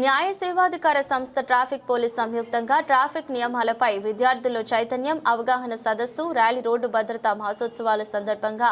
న్యాయ సేవాధికార సంస్థ traffic police సంయుక్తంగా ట్రాఫిక్ నియమాలపై విద్యార్థుల్లో చైతన్యం అవగాహన సదస్సు ర్యాలీ రోడ్డు భద్రతా మహోత్సవాల సందర్భంగా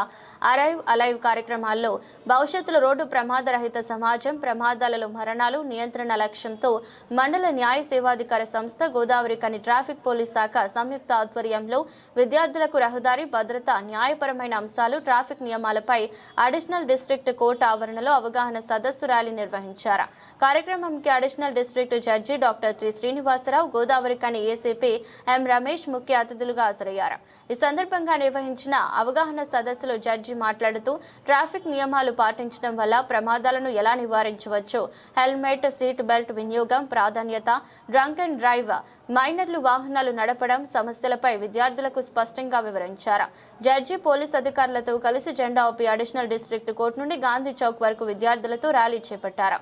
అరైవ్ అలైవ్ కార్యక్రమాల్లో భవిష్యత్తులో రోడ్డు ప్రమాదరహిత సమాజం ప్రమాదాలలో మరణాలు నియంత్రణ లక్ష్యంతో మండల న్యాయ సేవాధికార సంస్థ గోదావరి కని ట్రాఫిక్ పోలీస్ శాఖ సంయుక్త ఆధ్వర్యంలో విద్యార్థులకు రహదారి భద్రత న్యాయపరమైన అంశాలు ట్రాఫిక్ నియమాలపై అడిషనల్ డిస్ట్రిక్ట్ కోర్టు ఆవరణలో అవగాహన సదస్సు ర్యాలీ నిర్వహించారు. కార్యక్రమంకి additional district judge doctor T Srinivasa Rao Godavari కని ఏసీపీ ఎం రమేష్ ముఖ్య అతిథులుగా హాజరయ్యారు. ఈ సందర్భంగా నిర్వహించిన అవగాహన సదస్సులో జడ్జి మాట్లాడుతూ ట్రాఫిక్ నియమాలు పాటించడం వల్ల ప్రమాదాలను ఎలా నివారించవచ్చు, హెల్మెట్ సీట్ బెల్ట్ వినియోగం ప్రాధాన్యత, డ్రంక్ అండ్ డ్రైవ్, మైనర్లు వాహనాలు నడపడం సమస్యలపై విద్యార్థులకు స్పష్టంగా వివరించారు. జడ్జి పోలీస్ అధికారులతో కలిసి జెండా ఊపి అడిషనల్ డిస్ట్రిక్ట్ కోర్టు నుండి గాంధీ చౌక్ వరకు విద్యార్థులతో ర్యాలీ చేపట్టారు.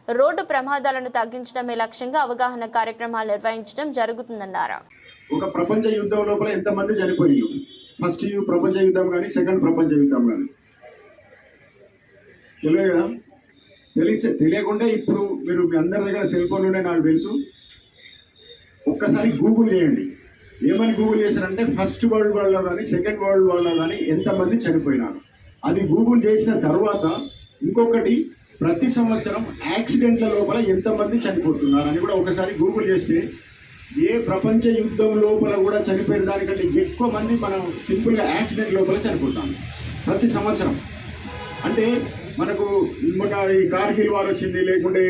రోడ్డు ప్రమాదాలను తగ్గించడమే లక్ష్యంగా అవగాహన కార్యక్రమాలు నిర్వహించడం జరుగుతుందన్నారు. ఒక ప్రపంచ యుద్ధం లోపల ఎంతమంది చనిపోయారు? ఫస్ట్ ప్రపంచ యుద్ధం కానీ సెకండ్ ప్రపంచ యుద్ధం కానీ తెలియకుండా ఇప్పుడు మీరు మీ అందరి దగ్గర సెల్ ఫోన్లు ఉన్నాయి నాకు తెలుసు. ఒక్కసారి గూగుల్ చేయండి. ఏమని గూగుల్ చేశారంటే ఫస్ట్ వరల్డ్ వార్లో కానీ సెకండ్ వరల్డ్ వార్లో కానీ ఎంతమంది చనిపోయినారు. అది గూగుల్ చేసిన తర్వాత ఇంకొకటి ప్రతి సంవత్సరం యాక్సిడెంట్ల లోపల ఎంతమంది చనిపోతున్నారు అని కూడా ఒకసారి గూగుల్ చేస్తే ఏ ప్రపంచ యుద్ధం లోపల కూడా చనిపోయిన దానికంటే ఎక్కువ మంది మనం సింపుల్గా యాక్సిడెంట్ లోపల చనిపోతాం ప్రతి సంవత్సరం. అంటే మనకు మొన్న ఈ కార్గిల్ వార్ వచ్చింది, లేకుంటే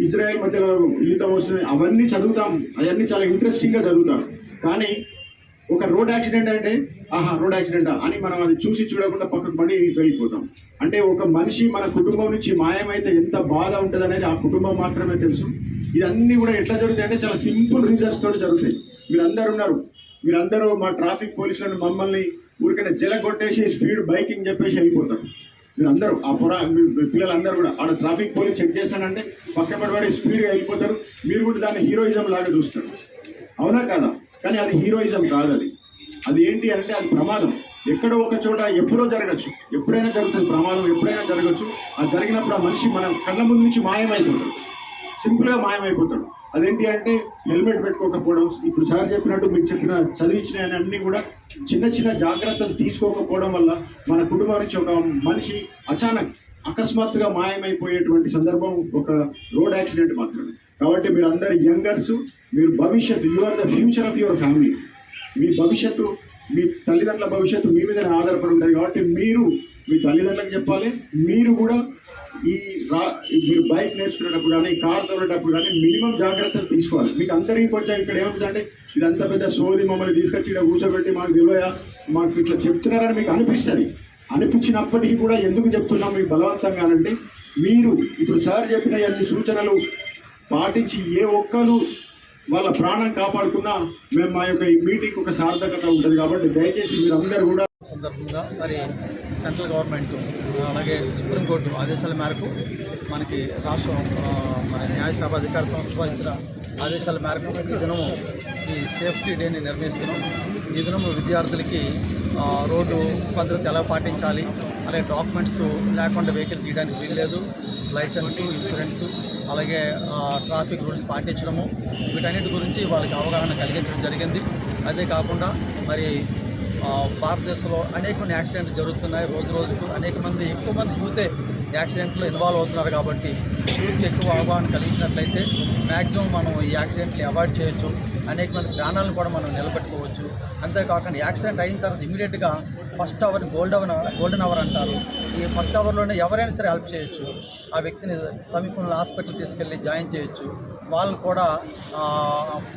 ఇజ్రాయెల్ మధ్యలో యుద్ధం వస్తుంది, అవన్నీ చదువుతాం, అవన్నీ చాలా ఇంట్రెస్టింగ్గా చదువుతారు. కానీ ఒక రోడ్ యాక్సిడెంట్ అంటే రోడ్ యాక్సిడెంటా అని మనం అది చూసి చూడకుండా పక్కకు పడి వెళ్ళిపోతాం. అంటే ఒక మనిషి మన కుటుంబం నుంచి మాయమైతే ఎంత బాధ ఉంటుంది అనేది ఆ కుటుంబం మాత్రమే తెలుసు. ఇదన్నీ కూడా ఎట్లా జరుగుతాయి అంటే చాలా సింపుల్ రీజన్స్ తోటి జరుగుతాయి. మీరందరూ ఉన్నారు, మీరందరూ మా ట్రాఫిక్ పోలీసులను మమ్మల్ని ఊరికైనా జలగొట్టేసి స్పీడ్ బైకింగ్ చెప్పేసి వెళ్ళిపోతారు. మీరందరూ ఆ పిల్లలందరూ కూడా ఆడ ట్రాఫిక్ పోలీస్ చెక్ చేశానంటే పక్కన పడి స్పీడ్గా వెళ్ళిపోతారు. మీరు కూడా దాన్ని హీరోయిజం లాగా చూస్తారు, అవునా కాదా? కానీ అది హీరోయిజం కాదు. అది ఏంటి అంటే అది ప్రమాదం. ఎక్కడో ఒక చోట ఎప్పుడో జరగచ్చు, ఎప్పుడైనా జరుగుతుంది ప్రమాదం, ఎప్పుడైనా జరగచ్చు. అది జరిగినప్పుడు ఆ మనిషి మన కళ్ళ ముందు నుంచి మాయమైపోతాడు, సింపుల్గా మాయమైపోతాడు. అదేంటి అంటే హెల్మెట్ పెట్టుకోకపోవడం, ఇప్పుడు సార్ చెప్పినట్టు మీకు చెప్పిన చదివించిన అన్నీ కూడా చిన్న చిన్న జాగ్రత్తలు తీసుకోకపోవడం వల్ల మన కుటుంబం నుంచి ఒక మనిషి అకస్మాత్తుగా మాయమైపోయేటువంటి సందర్భం ఒక రోడ్ యాక్సిడెంట్ మాత్రమే. కాబట్టి మీరు అందరు యంగర్స్, మీరు భవిష్యత్తు, you are the future of your family. మీ భవిష్యత్తు, మీ తల్లిదండ్రుల భవిష్యత్తు మీ మీదనే ఆధారపడి ఉంటుంది. కాబట్టి మీరు మీ తల్లిదండ్రులకు చెప్పాలి. మీరు కూడా మీరు బైక్ నేర్చుకునేటప్పుడు కానీ కార్ తోలేటప్పుడు కానీ మినిమం జాగ్రత్తలు తీసుకోవాలి. మీకు అందరికీ కొంచెం ఇక్కడ ఏమవుతుందంటే ఇదంతా పెద్ద సోది, మమ్మల్ని తీసుకొచ్చి ఇక్కడ కూర్చోబెట్టి మాకు తెలియదా, మాకు ఇట్లా చెప్తున్నారని మీకు అనిపిస్తుంది. అనిపించినప్పటికీ కూడా ఎందుకు చెప్తున్నాం మీకు బలవంతంగా అంటే, మీరు ఇప్పుడు సార్ చెప్పిన అన్ని సూచనలు పాటించి ఏ ఒక్కరు వాళ్ళ ప్రాణం కాపాడుకున్నా మేము మా యొక్క ఈ మీటింగ్ ఒక సార్థకత ఉంటుంది. కాబట్టి దయచేసి మీరందరూ కూడా సందర్భంగా మరి సెంట్రల్ గవర్నమెంట్ అలాగే సుప్రీంకోర్టు ఆదేశాల మేరకు మనకి రాష్ట్రం మన న్యాయ సేవాధికార సంస్థ ఇచ్చిన ఆదేశాల మేరకు ఈ దినము ఈ సేఫ్టీ డేని నిర్వహిస్తున్నాం. ఈ దినము విద్యార్థులకి రోడ్డు భద్రత ఎలా పాటించాలి, అలాగే డాక్యుమెంట్స్ లేకుండా వెహికల్ తీయడానికి వీల్లేదు, లైసెన్సు, ఇన్సూరెన్సు, అలాగే ట్రాఫిక్ రూల్స్ పాటించడము, వీటన్నిటి గురించి వాళ్ళకి అవగాహన కలిగించడం జరిగింది. అదే కాకుండా మరి భారతదేశంలో అనేక మంది యాక్సిడెంట్లు జరుగుతున్నాయి. రోజు రోజుకు ఎక్కువ మంది యూతే యాక్సిడెంట్లో ఇన్వాల్వ్ అవుతున్నారు. కాబట్టి యూత్కి ఎక్కువ అవగాహన కలిగించినట్లయితే మ్యాక్సిమం మనం ఈ యాక్సిడెంట్ని అవాయిడ్ చేయొచ్చు, అనేక మంది ప్రాణాలను కూడా మనం నిలబెట్టుకోవచ్చు. అంతేకాకుండా యాక్సిడెంట్ అయిన తర్వాత ఇమీడియట్గా ఫస్ట్ అవర్ గోల్డెన్ అవర్ అంటారు. ఈ ఫస్ట్ అవర్లోనే ఎవరైనా సరే హెల్ప్ చేయొచ్చు. ఆ వ్యక్తిని సమీపంలో హాస్పిటల్ తీసుకెళ్ళి జాయిన్ చేయొచ్చు. వాళ్ళు కూడా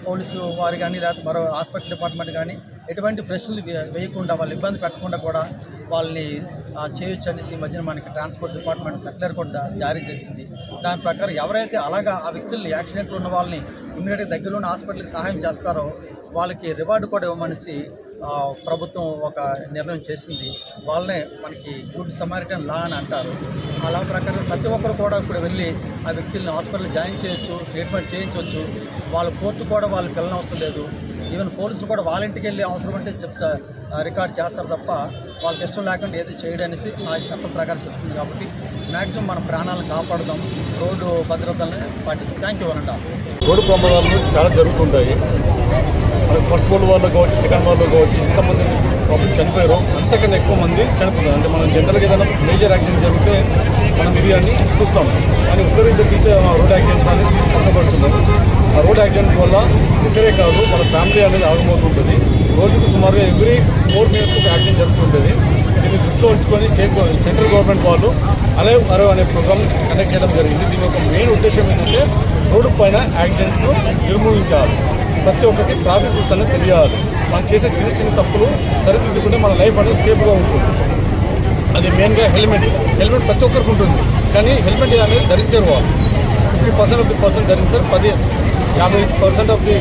పోలీసు వారు కానీ లేకపోతే మరో హాస్పిటల్ డిపార్ట్మెంట్ కానీ ఎటువంటి ప్రశ్నలు వేయకుండా, వాళ్ళు ఇబ్బంది పెట్టకుండా కూడా వాళ్ళని చేయొచ్చు అనేసి ఈ మధ్యన మనకి ట్రాన్స్పోర్ట్ డిపార్ట్మెంట్ సర్క్యులర్ కూడా జారీ చేసింది. దాని ప్రకారం ఎవరైతే అలాగా ఆ వ్యక్తుల్ని యాక్సిడెంట్లో ఉన్న వాళ్ళని ఇమ్మీడియట్గా దగ్గరలో ఉన్న హాస్పిటల్కి సహాయం చేస్తారో వాళ్ళకి రివార్డు కూడా ఇవ్వమనేసి ప్రభుత్వం ఒక నిర్ణయం చేసింది. వాళ్ళనే మనకి గుడ్ సమారిటన్ లా అని అంటారు. ఆ లా ప్రకారం ప్రతి ఒక్కరు కూడా ఇప్పుడు వెళ్ళి ఆ వ్యక్తుల్ని హాస్పిటల్ జాయిన్ చేయొచ్చు, ట్రీట్మెంట్ చేయించవచ్చు. వాళ్ళ కోర్టు కూడా వాళ్ళు పిల్లనవసరం లేదు. ఈవెన్ పోలీసులు కూడా వాళ్ళ ఇంటికి వెళ్ళి అవసరం అంటే రికార్డ్ చేస్తారు తప్ప వాళ్ళకి ఇష్టం లేకుండా ఏది చేయడనేసి ఆ చట్టం ప్రకారం చెప్తుంది. కాబట్టి మ్యాక్సిమం మన ప్రాణాలను కాపాడుదాం, రోడ్డు భద్రతలను పాటిద్దాం. థ్యాంక్ యూ అనండి. రోడ్డు ప్రమాదాలు చాలా జరుగుతుంటాయి. మనకి ఫస్ట్ వరల్డ్ వార్లో కావచ్చు, సెకండ్ వార్లో కావచ్చు, ఎంతమంది పబ్లిక్ చనిపోయారో అంతకన్నా ఎక్కువ మంది చనిపోతారు. అంటే మనం జనరల్గా ఏదైనా మేజర్ యాక్సిడెంట్ జరిగితే మనం ఇది అని చూస్తాం, కానీ ఒక్కరిద్దరు తీస్తే రోడ్ యాక్సిడెంట్స్ అనేది తీసి పక్కబడుతున్నారు. ఆ రోడ్ యాక్సిడెంట్ వల్ల ఒక్కరే కాదు మన ఫ్యామిలీ అనేది ఆగమవుతుంటుంది. రోజుకు సుమారుగా ఎవ్రీ 4 minutes ఒక యాక్సిడెంట్ జరుగుతుంటుంది. దీన్ని దృష్టిలో ఉంచుకొని సెంట్రల్ గవర్నమెంట్ వాళ్ళు అలైవ్ అరవ్ అనే ప్రోగ్రామ్ కండక్ట్ చేయడం జరిగింది. దీని యొక్క మెయిన్ ఉద్దేశం ఏంటంటే రోడ్డు పైన యాక్సిడెంట్స్ను నిర్మూలించాలి. ప్రతి ఒక్కరికి ట్రాఫిక్ రూల్స్ అనేది తెలియాలి. మనం చేసే చిన్న చిన్న తప్పులు సరిదిద్దుకుంటే మన లైఫ్ అనేది సేఫ్గా ఉంటుంది. అది మెయిన్గా హెల్మెట్ ప్రతి ఒక్కరికి ఉంటుంది, కానీ హెల్మెట్ అనేది ధరించారు వాళ్ళు. 50% ఆఫ్ ది పర్సన్ ధరిస్తారు, 50% ఆఫ్ ది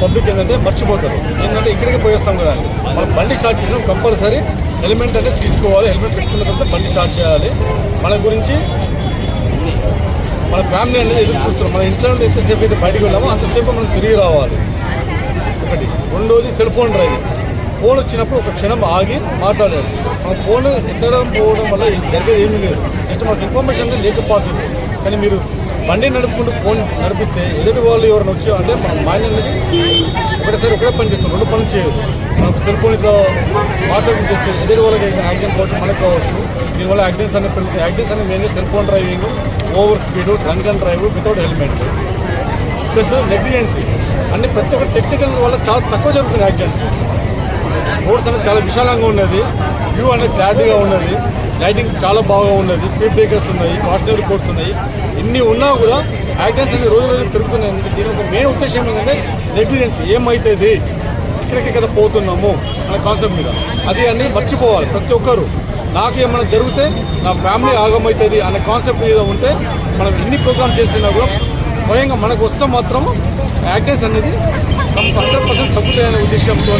పబ్లిక్ ఏంటంటే మర్చిపోతారు. ఏంటంటే ఇక్కడికి పోయేస్తాం కదా, మనం బండి స్టార్ట్ చేసినాం కంపల్సరీ హెల్మెట్ అనేది తీసుకోవాలి. హెల్మెట్ పెట్టుకున్న తర్వాత బండి స్టార్ట్ చేయాలి. మన గురించి మన ఫ్యామిలీ అనేది ఎదురు చూస్తారు. మన ఇంట్లో నుండి ఎంతసేపు అయితే బయటకు వెళ్ళామో అంతసేపు మనం తిరిగి రావాలి. ఒకటి. రెండోది సెల్ ఫోన్ డ్రైవింగ్. ఫోన్ వచ్చినప్పుడు ఒక క్షణం ఆగి మాట్లాడాలి. మన ఫోన్ ఎత్తడం పోవడం వల్ల జరిగేది ఏమీ లేదు, జస్ట్ మనకు ఇన్ఫర్మేషన్ అనేది లేకపోతుంది. కానీ మీరు బండి నడుపుకుంటూ ఫోన్ నడిపిస్తే ఎదుటి వాళ్ళు ఎవరైనా వచ్చా అంటే మన మైండ్ అనేది ఒకటే పని చేస్తాం, 2 పనులు చేయదు. మనం సెల్ ఫోన్ ఇట్లా మాట్లాడుకుని చేస్తే ఎదుటి వాళ్ళకి యాక్సిడెంట్ కావచ్చు, మనకు కావచ్చు. దీనివల్ల యాక్సిడెంట్స్ అనేది పెరుగుతాయి. యాక్సిడెంట్స్ అనేది మెయిన్గా cell phone driving, over speed, drunk and drive without helmet, plus negligence అన్ని ప్రతి ఒక్క టెక్నికల్ వల్ల చాలా తక్కువ జరుగుతుంది యాక్సిడెంట్స్. రోడ్స్ అనేది చాలా విశాలంగా ఉన్నది, వ్యూ అనేది క్లారిటీగా ఉన్నది, లైటింగ్ చాలా బాగా ఉన్నది, స్పీడ్ బ్రేకర్స్ ఉన్నాయి, కాషనరీ కోడ్స్ ఉన్నాయి. ఇన్ని ఉన్నా కూడా యాక్సిడెంట్స్ అనేది రోజు పెరుగుతున్నాయి. దీని ఒక మెయిన్ ఉద్దేశం ఏంటంటే నెగ్లిజెన్స్. ఏమవుతుంది, ఇక్కడికి కదా పోతున్నాము అనే కాన్సెప్ట్ మీద అది అన్ని మర్చిపోవాలి ప్రతి ఒక్కరు. నాకు ఏమైనా జరిగితే నా ఫ్యామిలీ ఆగమవుతుంది అనే కాన్సెప్ట్ మీద ఉంటే మనం ఎన్ని ప్రోగ్రామ్ చేసినా కూడా స్వయంగా మనకు వస్తే మాత్రం యాక్సిడెంట్స్ అనేది 100% తగ్గుతాయనే ఉద్దేశంతో